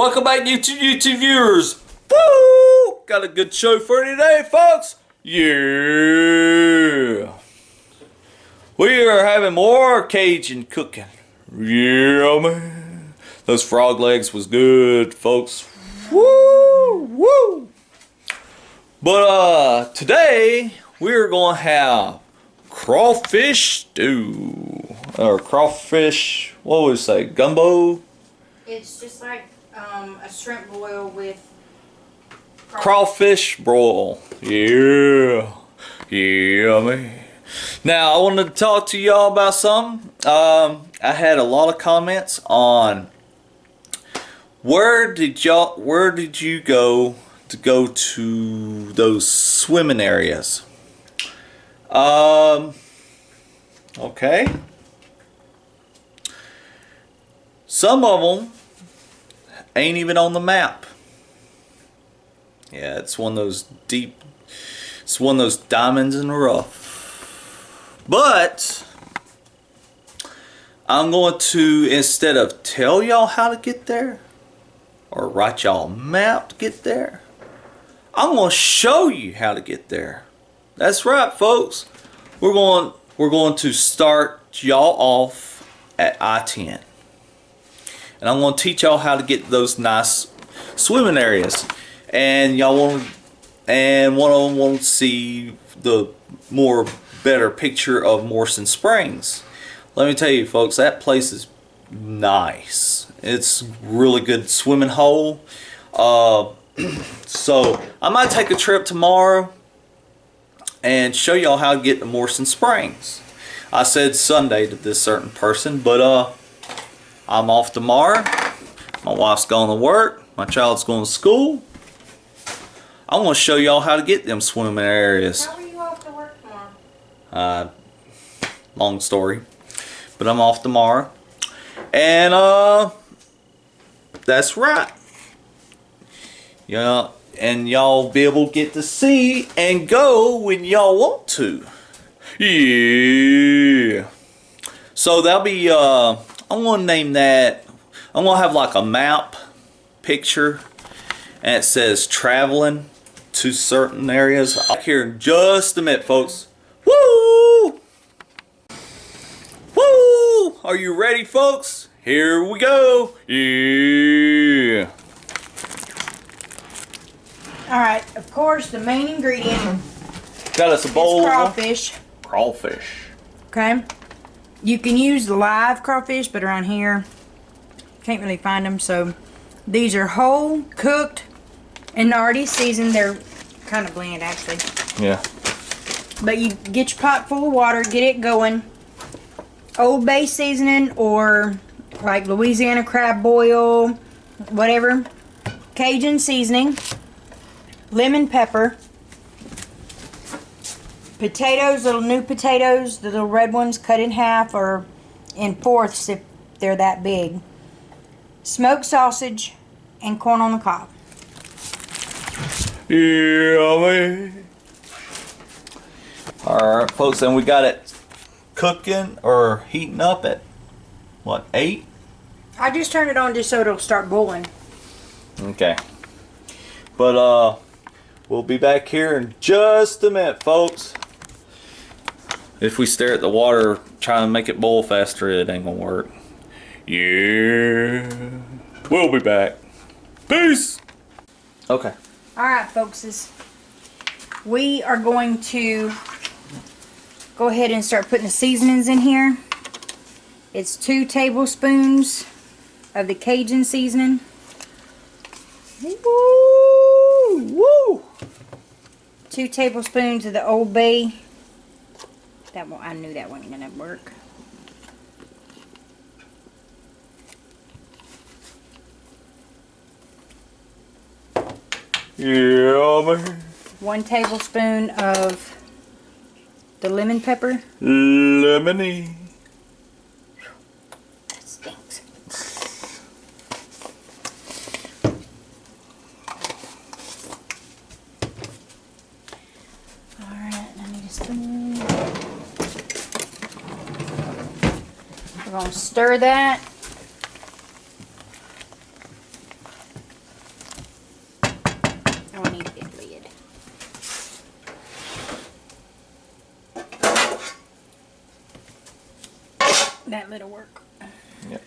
Welcome back, YouTube viewers. Woo! Got a good show for you today, folks. Yeah. We are having more Cajun cooking. Yeah, man. Those frog legs was good, folks. Woo! Woo! But today we're gonna have crawfish stew. Or crawfish, what would we say, gumbo? It's just like a shrimp boil with crawfish broil. Yeah. Yeah, man. Now, I wanted to talk to y'all about something. I had a lot of comments on where did you go to those swimming areas? Okay. Some of them ain't even on the map. Yeah, it's one of those diamonds in the rough. But I'm going to, instead of tell y'all how to get there or write y'all a map to get there, I'm going to show you how to get there. That's right, folks. We're going to start y'all off at I-10. And I'm going to teach y'all how to get those nice swimming areas. And y'all want to see the better picture of Morrison Springs. Let me tell you, folks, that place is nice. It's really good swimming hole. So I might take a trip tomorrow and show y'all how to get to Morrison Springs. I said Sunday to this certain person, but I'm off tomorrow. My wife's going to work. My child's going to school. I'm going to show y'all how to get them swimming areas. How are you off to work tomorrow? Long story. But I'm off tomorrow. And that's right. Yeah, and y'all be able to get to see and go when y'all want to. Yeah. So that'll be I'm going to name that, I'm going to have like a map picture and it says traveling to certain areas. I'll be here in just a minute, folks. Woo! Woo! Are you ready, folks? Here we go. Yeah. Alright, of course, the main ingredient Got us a bowl is crawfish. Crawfish. Okay. You can use the live crawfish, but around here, can't really find them. So these are whole, cooked, and already seasoned. They're kind of bland, actually. Yeah. But you get your pot full of water, get it going. Old Bay seasoning or like Louisiana crab boil, whatever. Cajun seasoning. Lemon pepper. Potatoes, little new potatoes, the little red ones cut in half or in fourths if they're that big. Smoked sausage and corn on the cob. Yummy. Alright, folks, and we got it cooking or heating up at what, 8? I just turned it on just so it'll start boiling. Okay. But we'll be back here in just a minute, folks. If we stare at the water trying to make it boil faster, it ain't gonna work. Yeah. We'll be back. Peace. Okay. Alright, folks, we are going to go ahead and start putting the seasonings in here. It's 2 tablespoons of the Cajun seasoning. Woo! Woo! 2 tablespoons of the Old Bay. That one, I knew that wasn't gonna work. Yeah, man. 1 tablespoon of the lemon pepper. Lemony. That stinks. Alright, I need a spoon. We're going to stir that. That little work. Yep.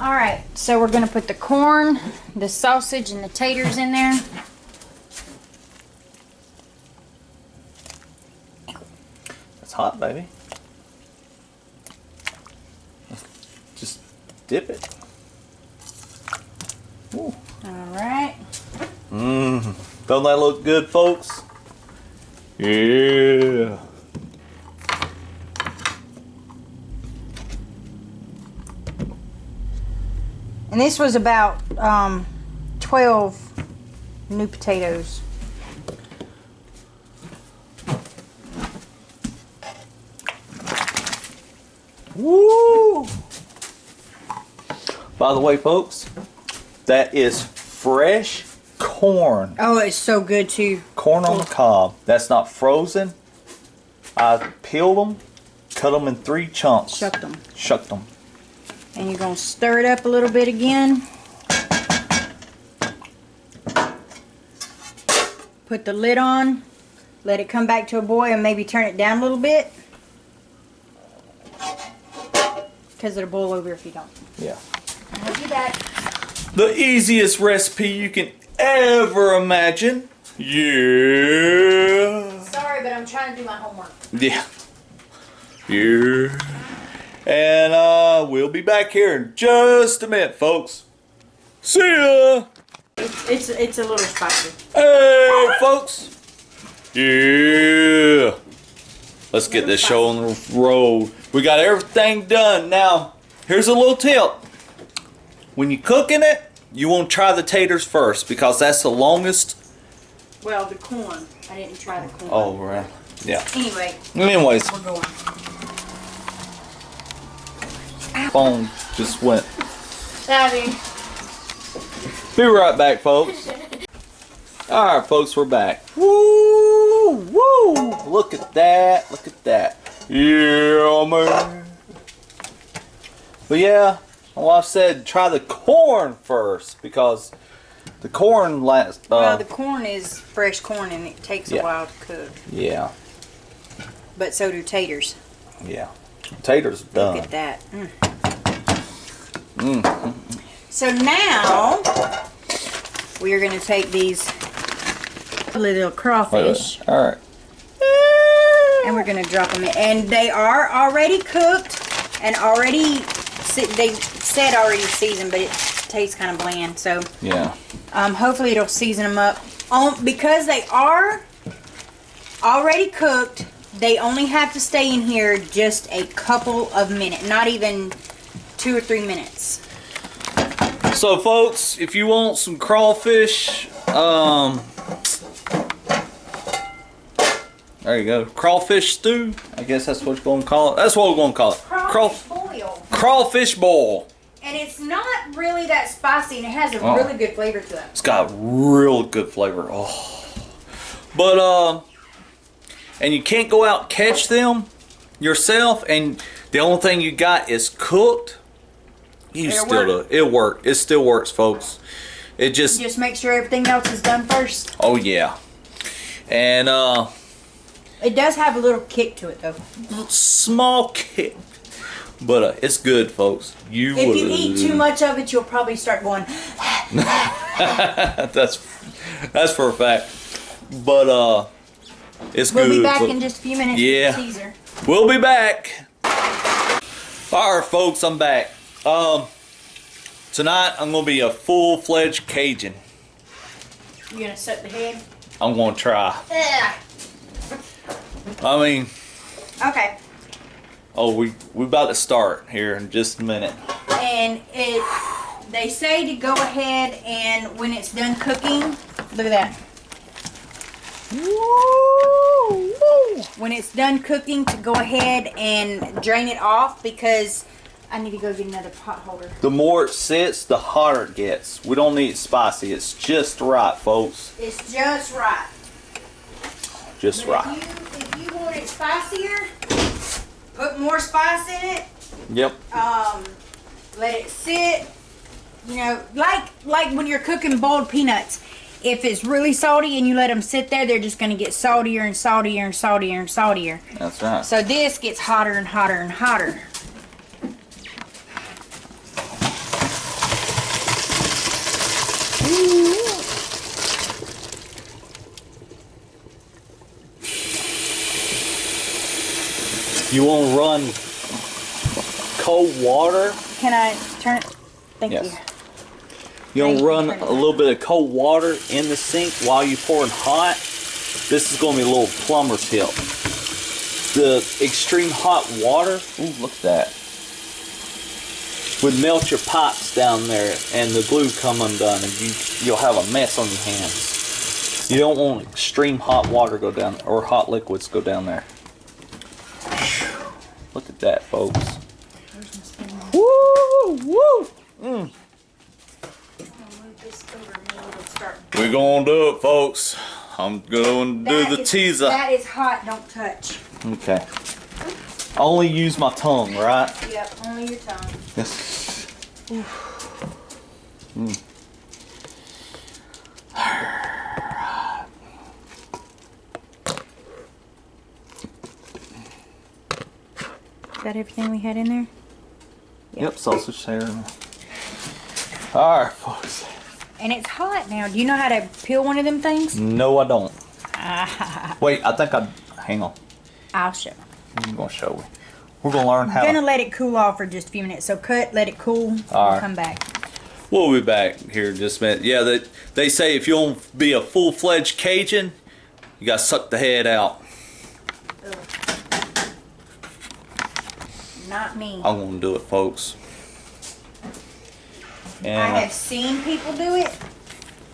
Alright, so we're going to put the corn, the sausage, and the taters in there. It's hot, baby. Just dip it. Ooh. Alright. Don't that look good, folks? Yeah. And this was about 12 new potatoes. Woo! By the way, folks, that is fresh corn. Oh, it's so good too. Corn on the cob. That's not frozen. I peeled them, cut them in 3 chunks. Shucked them. Shucked them. And you're going to stir it up a little bit again. Put the lid on. Let it come back to a boil and maybe turn it down a little bit. Because it'll boil over if you don't. Yeah. I'll do that. The easiest recipe you can ever imagine. Yeah. Sorry, but I'm trying to do my homework. Yeah. Yeah. And we'll be back here in just a minute, folks. See ya. It's a little spicy. Hey, folks. Yeah. Let's get this show on the road. We got everything done. Now, here's a little tip. When you're cooking it, you want to try the taters first because that's the longest. Well, the corn. I didn't try the corn. Oh, right. Yeah. Anyways, We're going. Phone just went. Daddy. Be right back, folks. Alright, folks, we're back. Woo! Woo! Look at that. Look at that. Yeah, man. But yeah, well, I said try the corn first because the corn lasts. Well, the corn is fresh corn and it takes a while to cook. Yeah. But so do taters. Yeah. Taters are done. Look at that. So now we are going to take these little crawfish. All right. And we're going to drop them in. And they are already cooked and already, they said already seasoned, but it tastes kind of bland. So yeah. Hopefully it'll season them up. Because they are already cooked, they only have to stay in here just a couple of minutes. Not even 2 or 3 minutes. So folks, if you want some crawfish, there you go. Crawfish stew. I guess that's what you're going to call it. That's what we're going to call it. Crawfish boil. Crawfish boil. And it's not really that spicy, and it has a really good flavor to it. It's got real good flavor. Oh. But, and you can't go out and catch them yourself, and the only thing you got is cooked. It'll work. It still works, folks. It just make sure everything else is done first. Oh yeah. And it does have a little kick to it though. Small kick. But it's good, folks. If you eat too much of it, you'll probably start going that's for a fact. But it's good. We'll be back in just a few minutes. Yeah. For the teaser. We'll be back. Alright, folks, I'm back. Tonight I'm gonna be a full-fledged Cajun. You gonna set the head? I'm gonna try. I mean, okay. Oh, we about to start here in just a minute. And they say to go ahead and when it's done cooking, look at that. Woo, woo. When it's done cooking, to go ahead and drain it off because I need to go get another pot holder. The more it sits, the hotter it gets. We don't need it spicy. It's just right, folks. It's just right. Just right. If you want it spicier, put more spice in it. Yep. Let it sit. You know, like when you're cooking boiled peanuts. if it's really salty and you let them sit there, they're just going to get saltier and saltier and saltier and saltier. That's right. So this gets hotter and hotter and hotter. You want to run cold water? Can I turn it? Thank Yes. you. You want to run a little bit of cold water in the sink while you're pouring hot. This is going to be a little plumber's tip. The extreme hot water, ooh, look at that, would melt your pipes down there and the glue come undone and you'll have a mess on your hands. You don't want extreme hot water go down or hot liquids go down there. Look at that, folks. Woo! Woo! Mm. We're gonna do it, folks. I'm going to do the teaser. That is hot, don't touch. Okay. Only use my tongue, right? Yep, only your tongue. Yes. Mm. Is that everything we had in there? Yep, sausage hair. Alright, folks. And it's hot now. Do you know how to peel one of them things? No, I don't. Wait, I think hang on. I'll show. I'm going to show you. We're going to learn how I'm going to let it cool off for just a few minutes. So cut, let it cool, and we'll come back. We'll be back here in just a minute. Yeah, they say if you want to be a full-fledged Cajun, you got to suck the head out. Ugh. Not me. I'm going to do it, folks. And I have seen people do it,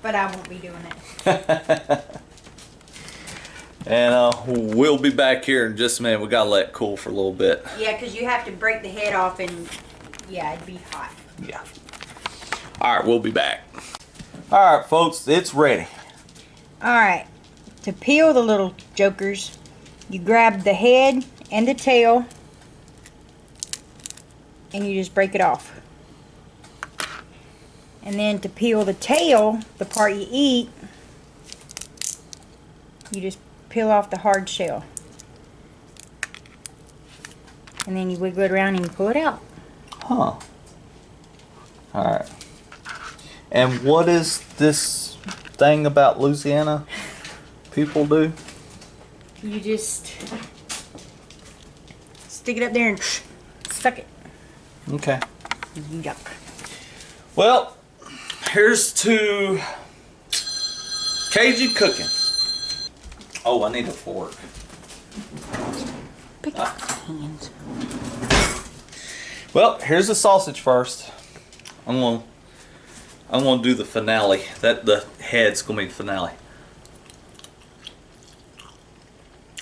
but I won't be doing it. And we'll be back here in just a minute. We got to let it cool for a little bit. Yeah, because you have to break the head off and, yeah, it'd be hot. Yeah. Alright, we'll be back. Alright, folks, it's ready. Alright, to peel the little jokers, you grab the head and the tail, and you just break it off. And then to peel the tail, the part you eat, you just peel off the hard shell. And then you wiggle it around and you pull it out. Huh. Alright. And what is this thing about Louisiana people do? You just stick it up there and suck it. Okay. Yuck. Well, here's to Cajun cooking. Oh, I need a fork. Pick up the hands. Well, here's the sausage first. I'm gonna do the finale. The head's gonna be the finale.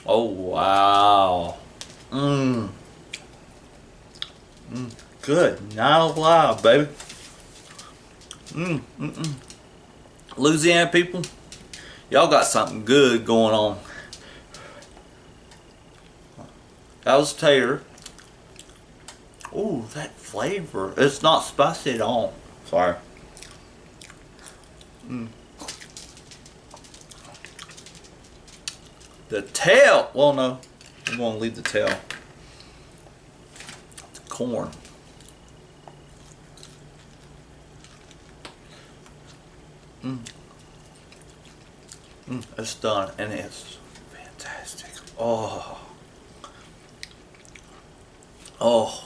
Oh wow. Mmm. Good. Not alive, baby. Louisiana people, y'all got something good going on. That was tater. Ooh, that flavor. It's not spicy at all. Sorry. The tail. Well, no. I'm going to leave the tail. The corn. It's done, and it's fantastic. Oh. Oh.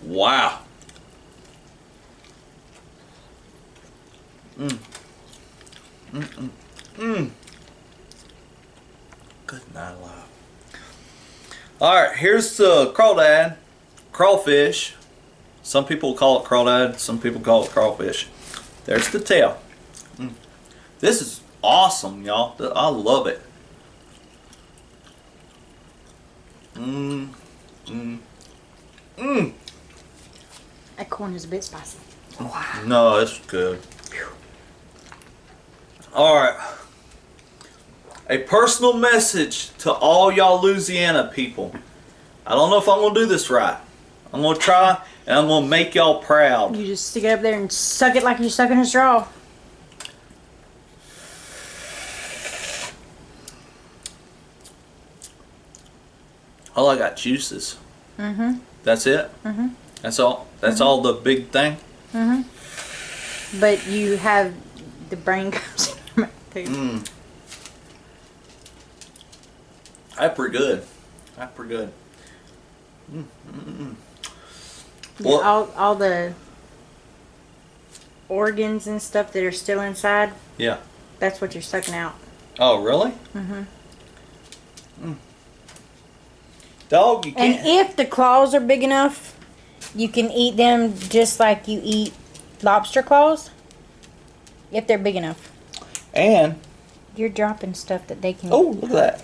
Wow. Good night, love. Alright, here's the crawfish. Some people call it crawdad, some people call it crawfish. There's the tail. This is awesome, y'all. I love it. That corn is a bit spicy. Wow. No, it's good. Alright. A personal message to all y'all Louisiana people. I don't know if I'm going to do this right. I'm going to try, and I'm going to make y'all proud. You just stick it up there and suck it like you're sucking a straw. Oh, I got juices. That's it? That's all? That's all the big thing? But you have the brain comes in your mouth too. That's pretty good. That's pretty good. Yeah, all the organs and stuff that are still inside, Yeah. that's what you're sucking out. Oh, really? Dog, you And can't. if the claws are big enough, you can eat them just like you eat lobster claws. If they're big enough. And, You're dropping stuff that they can oh, look at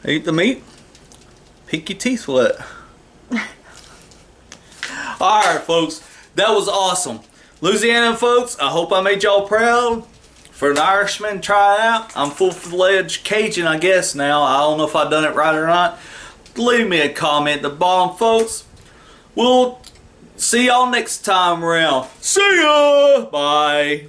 that. Eat the meat. Pick your teeth with it. Alright, folks. That was awesome. Louisiana folks, I hope I made y'all proud. For an Irishman, try it out. I'm full-fledged Cajun, I guess, now. I don't know if I've done it right or not. Leave me a comment at the bottom, folks. We'll see y'all next time around. See ya! Bye.